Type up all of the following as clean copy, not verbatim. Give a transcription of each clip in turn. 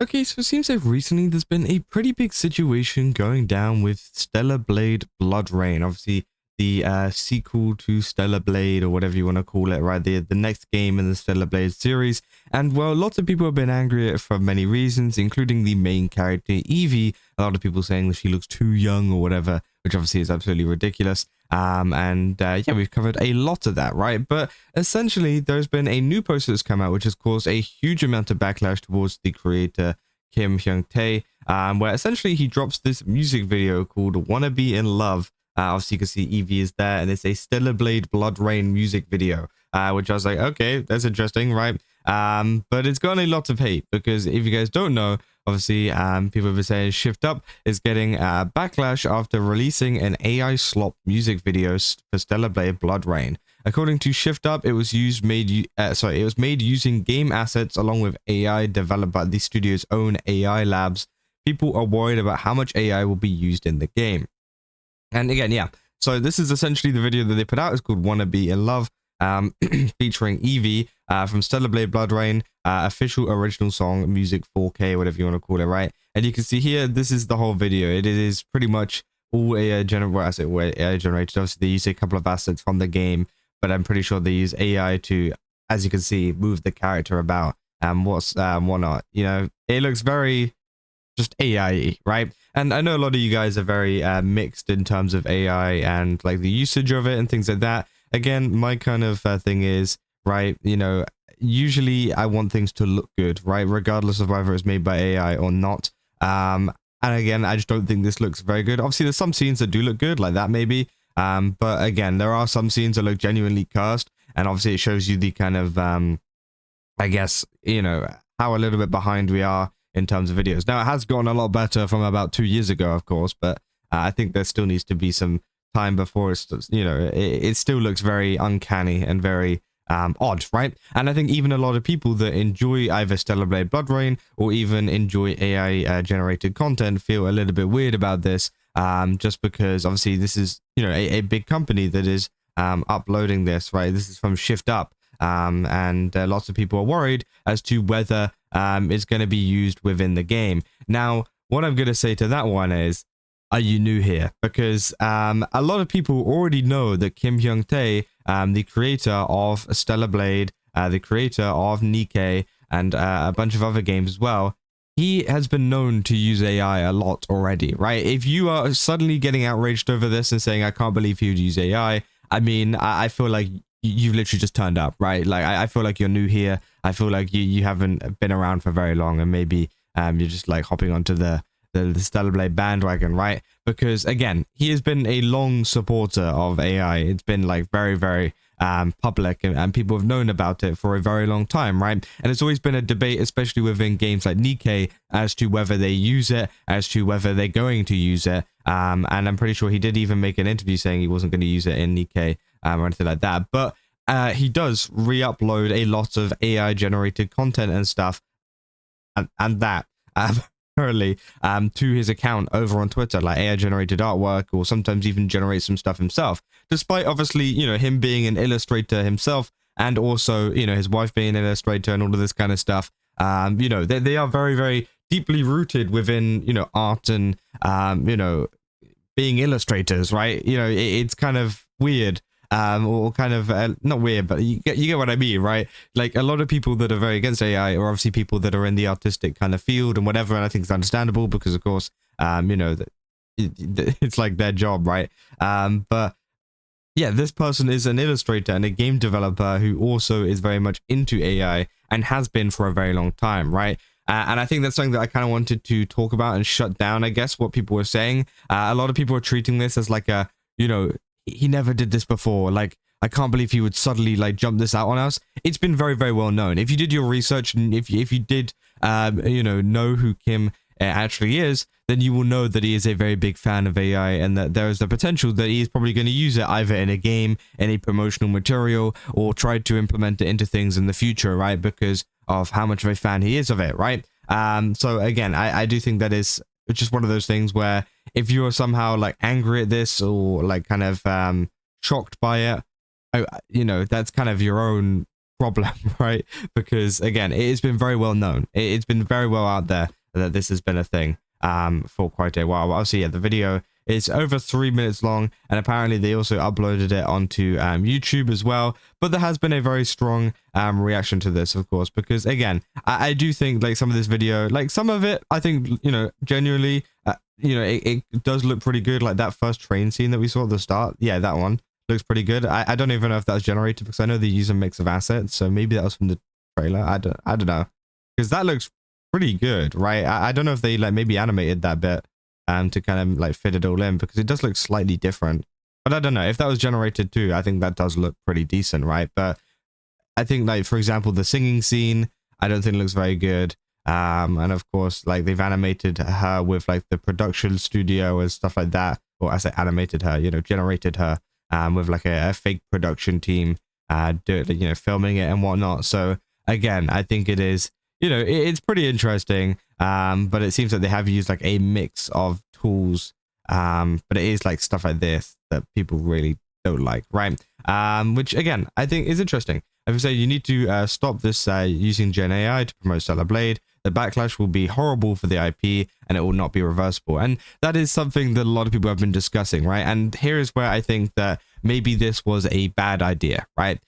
Okay, so it seems like recently there's been a pretty big situation going down with Stellar Blade Blood Rain. Obviously, the sequel to Stellar Blade, or whatever you want to call it, right? The next game in the Stellar Blade series. And well, lots of people have been angry at it for many reasons, including the main character, Evie. A lot of people saying that she looks too young or whatever, which obviously is absolutely ridiculous. Yeah, we've covered a lot of that, right? But essentially, there's been a new poster that's come out, which has caused a huge amount of backlash towards the creator, Kim Hyung-tae, where essentially he drops this music video called Wanna Be in Love. Obviously, you can see Evie is there, and it's a Stellar Blade Blood Rain music video, which I was like, okay, that's interesting, right? But it's gotten a lot of hate because if you guys don't know, obviously, people have been saying Shift Up is getting backlash after releasing an AI slop music video for Stellar Blade Blood Rain. According to Shift Up, it was made using game assets along with AI developed by the studio's own AI labs. People are worried about how much AI will be used in the game. And again, yeah. So this is essentially the video that they put out. It's called Wanna Be in Love, featuring Evie from Stellar Blade Blood Rain, official original song, music 4K, whatever you want to call it, right? And you can see here, this is the whole video. It is pretty much all AI generated. Obviously, they use a couple of assets from the game, but I'm pretty sure they use AI to, as you can see, move the character about and whatnot. You know, it looks very just AI, right? And I know a lot of you guys are very mixed in terms of AI and like the usage of it and things like that. Again, my kind of thing is, right, you know, usually I want things to look good, right, regardless of whether it's made by AI or not. And again, I just don't think this looks very good. Obviously, there's some scenes that do look good, like that maybe. But again, there are some scenes that look genuinely cursed, and obviously it shows you the kind of, I guess, you know, how a little bit behind we are in terms of videos. Now, it has gotten a lot better from about 2 years ago, of course, but I think there still needs to be some time before it's, you know, it still looks very uncanny and very odd, right? And I think even a lot of people that enjoy either Stellar Blade Blood Rain or even enjoy AI generated content feel a little bit weird about this, just because obviously this is, you know, a big company that is uploading this, right? This is from Shift Up. And lots of people are worried as to whether it's going to be used within the game. Now, what I'm going to say to that one is, are you new here? Because a lot of people already know that Kim Hyung-tae, the creator of Stellar Blade, the creator of Nikke, and a bunch of other games as well, he has been known to use AI a lot already, right? If you are suddenly getting outraged over this and saying, I can't believe he would use AI, I mean, I feel like you've literally just turned up, right? Like, I feel like you're new here. I feel like you haven't been around for very long, and maybe you're just like hopping onto the Stellar Blade bandwagon, right? Because again, he has been a long supporter of AI. It's been like very, very public, and people have known about it for a very long time, right? And it's always been a debate, especially within games like Nikke, as to whether they use it, as to whether they're going to use it. And I'm pretty sure he did even make an interview saying he wasn't going to use it in Nikke or anything like that. But he does re-upload a lot of AI generated content and stuff, and that currently to his account over on Twitter, like AI generated artwork, or sometimes even generate some stuff himself, despite obviously, you know, him being an illustrator himself, and also, you know, his wife being an illustrator and all of this kind of stuff. You know, they are very, very deeply rooted within, you know, art and you know, being illustrators, right? You know, it's kind of weird, or kind of not weird, but you get what I mean, right? Like, a lot of people that are very against AI are obviously people that are in the artistic kind of field and whatever, and I think it's understandable because, of course, you know, that it's like their job, right? But yeah, this person is an illustrator and a game developer who also is very much into AI and has been for a very long time, right? And I think that's something that I kind of wanted to talk about and shut down, I guess, what people were saying. A lot of people are treating this as like a, you know, he never did this before. Like, I can't believe he would suddenly like jump this out on us. It's been very, very well known. If you did your research, and if you did, you know who Kim actually is, then you will know that he is a very big fan of AI, and that there is the potential that he is probably going to use it either in a game, in a promotional material, or try to implement it into things in the future, right? Because of how much of a fan he is of it, right? So again, I do think that is just one of those things where if you are somehow like angry at this or like kind of shocked by it, you know, that's kind of your own problem, right? Because again, it has been very well known. It's been very well out there that this has been a thing for quite a while. Obviously, yeah, the video is over 3 minutes long, and apparently they also uploaded it onto YouTube as well. But there has been a very strong reaction to this, of course, because again, I do think like some of this video, like some of it, I think, you know, genuinely, you know, it does look pretty good. Like that first train scene that we saw at the start, yeah, that one looks pretty good. I don't even know if that was generated, because I know they use a mix of assets, so maybe that was from the trailer. I don't know, because that looks pretty good, right? I don't know if they like maybe animated that bit to kind of like fit it all in, because it does look slightly different. But I don't know if that was generated too. I think that does look pretty decent, right? But I think, like, for example, the singing scene, I don't think looks very good. And of course, like, they've animated her with like the production studio and stuff like that. Or I say animated her, you know, generated her with like a fake production team you know, filming it and whatnot. So again, I think it is, you know, it's pretty interesting. But it seems that they have used like a mix of tools. But it is like stuff like this that people really don't like, right? Which again, I think is interesting. If you say you need to stop this using Gen AI to promote Stellar Blade, the backlash will be horrible for the IP and it will not be reversible. And that is something that a lot of people have been discussing, right? And here is where I think that maybe this was a bad idea, right?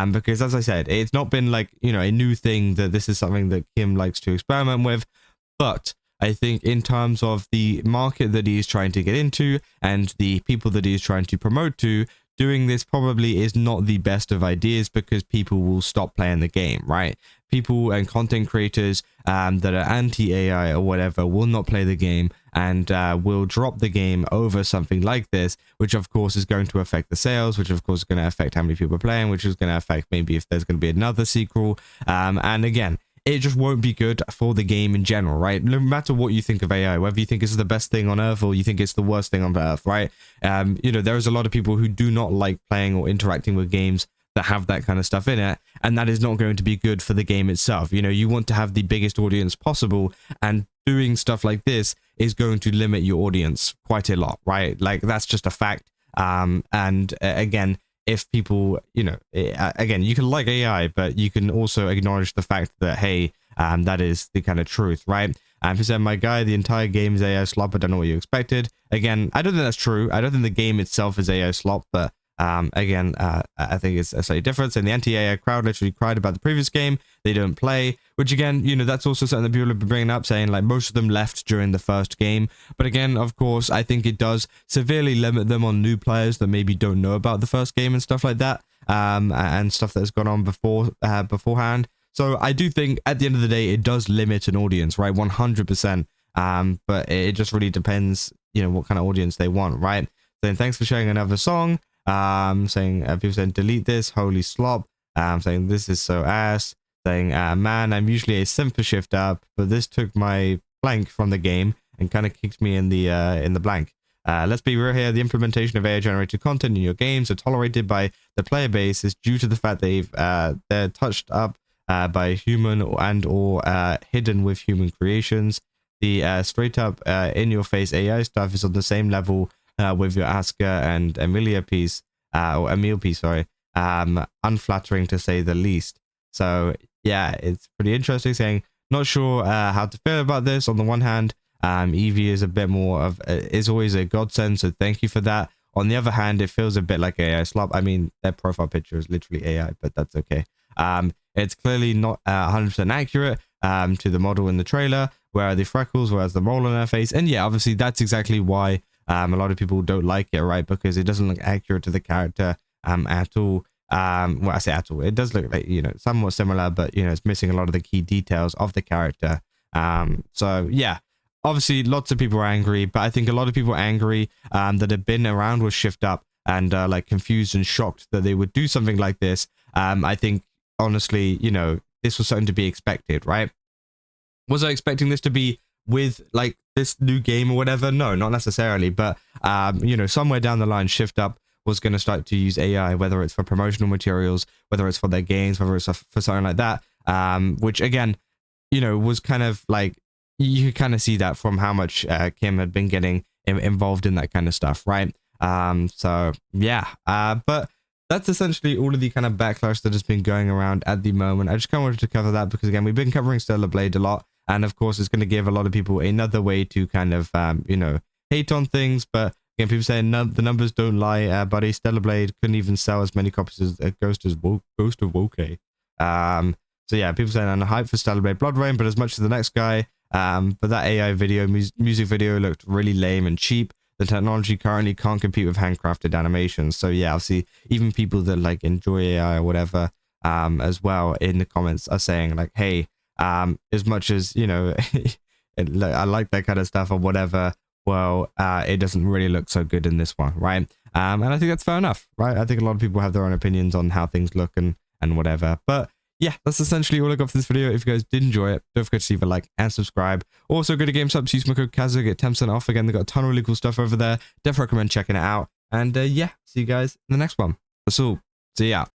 Because as I said, it's not been like, you know, a new thing that this is something that Kim likes to experiment with. But I think in terms of the market that he's trying to get into and the people that he's trying to promote to, doing this probably is not the best of ideas, because people will stop playing the game, right? People and content creators that are anti-AI or whatever will not play the game and will drop the game over something like this, which of course is going to affect the sales, which of course is going to affect how many people are playing, which is going to affect maybe if there's going to be another sequel. And again, it just won't be good for the game in general, right? No matter what you think of AI, whether you think it's the best thing on Earth or you think it's the worst thing on Earth, right? You know, there's a lot of people who do not like playing or interacting with games that have that kind of stuff in it, and that is not going to be good for the game itself. You know, you want to have the biggest audience possible, and doing stuff like this is going to limit your audience quite a lot, right? Like, that's just a fact. Again, if people, you know, again, you can like AI, but you can also acknowledge the fact that, hey, that is the kind of truth, right? He said, my guy, the entire game is AI slop. I don't know what you expected. Again, I don't think that's true. I don't think the game itself is AI slop, but again, I think it's a slightly different. And the anti-AI crowd literally cried about the previous game. They don't play, which again, you know, that's also something that people have been bringing up, saying like most of them left during the first game. But again, of course, I think it does severely limit them on new players that maybe don't know about the first game and stuff like that, and stuff that's gone on beforehand. So I do think at the end of the day, it does limit an audience, right? 100%. But it just really depends, you know, what kind of audience they want, right? Then thanks for sharing another song. Saying people saying delete this, holy slop. Saying this is so ass. Saying man, I'm usually a simp for shift up, but this took my blank from the game and kind of kicked me in the blank. Let's be real here. The implementation of AI generated content in your games are tolerated by the player base is due to the fact they're touched up by human and or hidden with human creations. The straight up in your face AI stuff is on the same level with your Asuka and Emilia piece, or Emil piece, sorry. Unflattering to say the least. So yeah, it's pretty interesting. Saying not sure how to feel about this. On the one hand, Evie is a bit more of is always a godsend, so thank you for that. On the other hand, it feels a bit like AI slop. I mean, their profile picture is literally AI, but that's okay. It's clearly not 100% accurate to the model in the trailer. Where are the freckles? Where's the mole on her face? And yeah, obviously that's exactly why a lot of people don't like it, right? Because it doesn't look accurate to the character at all. Well, I say at all. It does look like, you know, somewhat similar, but, you know, it's missing a lot of the key details of the character. So yeah, obviously lots of people are angry, but I think a lot of people are angry that have been around with Shift Up and like confused and shocked that they would do something like this. I think honestly, you know, this was something to be expected, right? Was I expecting this to be with like this new game or whatever? No, not necessarily, but you know, somewhere down the line, Shift Up was going to start to use AI, whether it's for promotional materials, whether it's for their games, whether it's for something like that, which again, you know, was kind of like, you kind of see that from how much Kim had been getting involved in that kind of stuff, right? So yeah, but that's essentially all of the kind of backlash that has been going around at the moment. I just kind of wanted to cover that because, again, we've been covering Stellar Blade a lot. And, of course, it's going to give a lot of people another way to kind of, hate on things. But, again, people saying the numbers don't lie, buddy. Stellar Blade couldn't even sell as many copies as Ghost of Woke. So, yeah, people saying I'm hyped for Stellar Blade Blood Rain, but as much as the next guy. But that AI video, music video looked really lame and cheap. The technology currently can't compete with handcrafted animations. So yeah, obviously even people that like enjoy AI or whatever, as well in the comments are saying like, hey, as much as, you know, I like that kind of stuff or whatever, well, it doesn't really look so good in this one, right? And I think that's fair enough, right? I think a lot of people have their own opinions on how things look and whatever. But yeah, that's essentially all I got for this video. If you guys did enjoy it, don't forget to leave a like and subscribe. Also, go to GameStop, use my code Kazu, get 10% off. Again, they've got a ton of really cool stuff over there. Definitely recommend checking it out. And yeah, see you guys in the next one. That's all. See ya.